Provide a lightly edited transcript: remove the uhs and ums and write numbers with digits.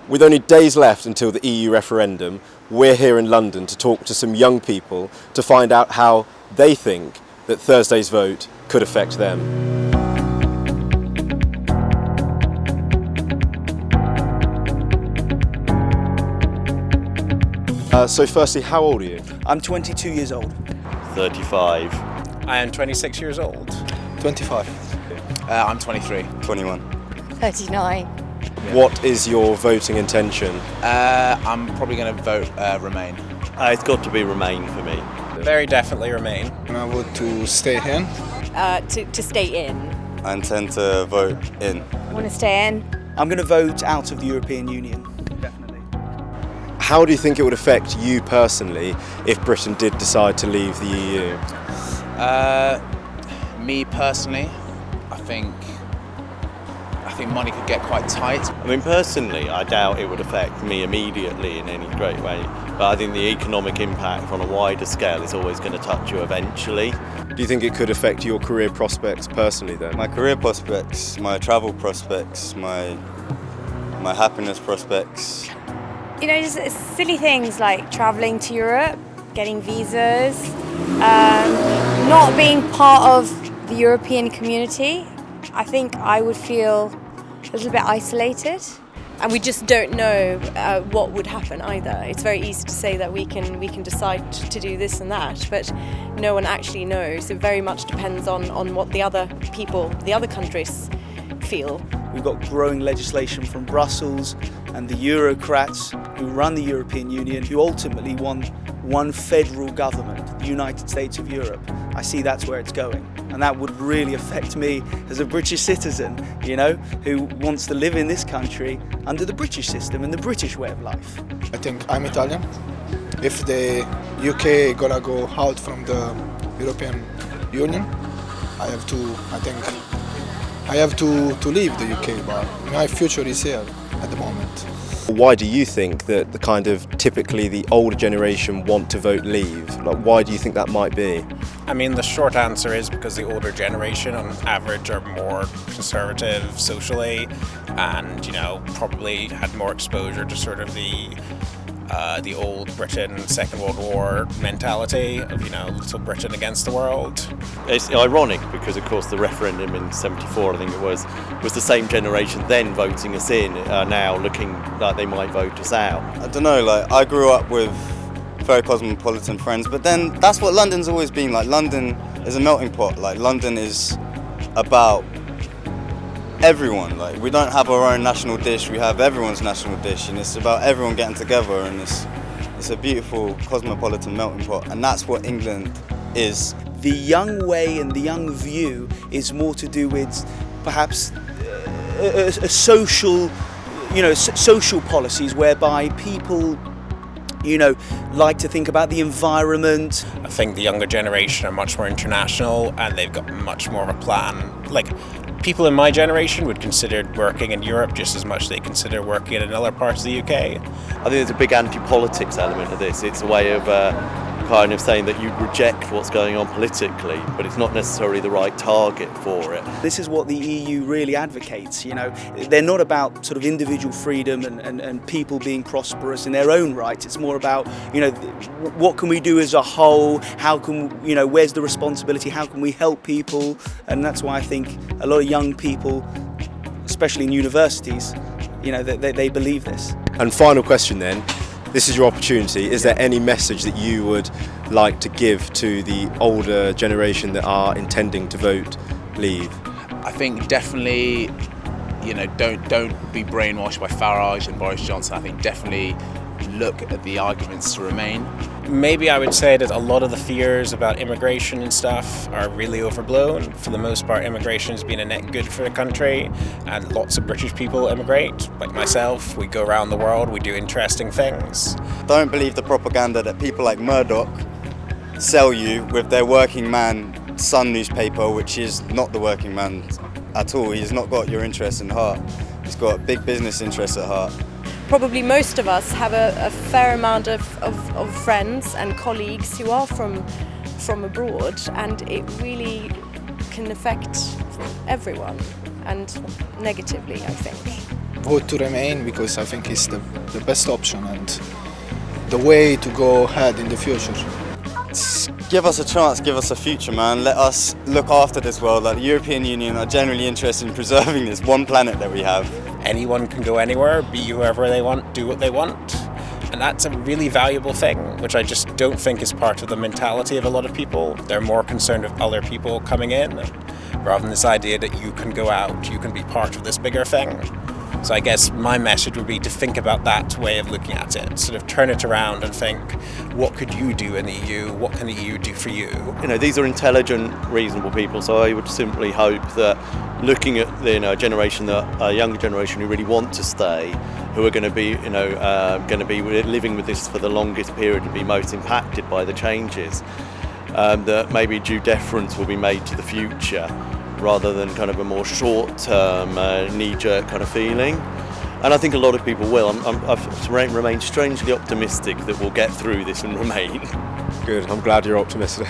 With only days left until the EU referendum, we're here in London to talk to some young people to find out how they think that Thursday's vote could affect them. So firstly, how old are you? I'm 22 years old. 35. I am 26 years old. 25. I'm 23. 21. 39. What is your voting intention? I'm probably going to vote Remain. It's got to be Remain for me. Very definitely Remain. I vote to stay in. To stay in. I intend to vote in. I want to stay in. I'm going to vote out of the European Union. Definitely. How do you think it would affect you personally if Britain did decide to leave the EU? Me personally, I think money could get quite tight. I mean, personally, I doubt it would affect me immediately in any great way. But I think the economic impact on a wider scale is always going to touch you eventually. Do you think it could affect your career prospects personally then? My career prospects, my travel prospects, my happiness prospects. You know, just silly things like travelling to Europe, getting visas, not being part of the European community. I think I would feel a little bit isolated. And we just don't know what would happen either. It's very easy to say that we can decide to do this and that, but no one actually knows. It very much depends on what the other people, the other countries feel. We've got growing legislation from Brussels and the Eurocrats who run the European Union, who ultimately want one federal government, the United States of Europe. I see that's where it's going. And that would really affect me as a British citizen, you know, who wants to live in this country under the British system and the British way of life. I think I'm Italian. If the UK gonna go out from the European Union, I have to leave the UK, but my future is here at the moment. Why do you think that the kind of typically the older generation want to vote leave? Like, why do you think that might be? I mean, the short answer is because the older generation on average are more conservative socially and, you know, probably had more exposure to sort of the old Britain Second World War mentality of, you know, little Britain against the world. It's ironic because, of course, the referendum in '74, I think it was the same generation then voting us in, now looking like they might vote us out. I don't know, like, I grew up with very cosmopolitan friends, but then that's what London's always been like. London is a melting pot. Like, London is about everyone. Like, we don't have our own national dish, we have everyone's national dish, and it's about everyone getting together, and it's a beautiful cosmopolitan melting pot, and that's what England is. The young way and the young view is more to do with perhaps a social, you know, social policies whereby people, you know, like to think about the environment. I think the younger generation are much more international and they've got much more of a plan. Like, people in my generation would consider working in Europe just as much as they consider working in other parts of the UK. I think there's a big anti-politics element of this. It's a way of kind of saying that you reject what's going on politically, but it's not necessarily the right target for it. This is what the EU really advocates, you know. They're not about sort of individual freedom and people being prosperous in their own right. It's more about, you know, what can we do as a whole? How can, you know, where's the responsibility? How can we help people? And that's why I think a lot of young people, especially in universities, you know, they believe this. And final question then, this is your opportunity. Is there any message that you would like to give to the older generation that are intending to vote leave? I think definitely, you know, don't be brainwashed by Farage and Boris Johnson. I think definitely look at the arguments to Remain. Maybe I would say that a lot of the fears about immigration and stuff are really overblown. For the most part, immigration has been a net good for the country, and lots of British people immigrate. Like myself, we go around the world, we do interesting things. Don't believe the propaganda that people like Murdoch sell you with their working man Sun newspaper, which is not the working man at all. He's not got your interests in heart. He's got big business interests at heart. Probably most of us have a fair amount of friends and colleagues who are from abroad, and it really can affect everyone, and negatively, I think. vote to remain because I think it's the best option and the way to go ahead in the future. Give us a chance, give us a future, man. Let us look after this world. Like the European Union are generally interested in preserving this one planet that we have. Anyone can go anywhere, be whoever they want, do what they want. And that's a really valuable thing, which I just don't think is part of the mentality of a lot of people. They're more concerned with other people coming in, rather than this idea that you can go out, you can be part of this bigger thing. So I guess my message would be to think about that way of looking at it, sort of turn it around and think, what could you do in the EU? What can the EU do for you? You know, these are intelligent, reasonable people, so I would simply hope that looking at a generation, that a younger generation who really want to stay, who are going to be, going to be living with this for the longest period and be most impacted by the changes, that maybe due deference will be made to the future, rather than kind of a more short-term, knee-jerk kind of feeling. And I think a lot of people will. I've remained strangely optimistic that we'll get through this and remain. Good, I'm glad you're optimistic.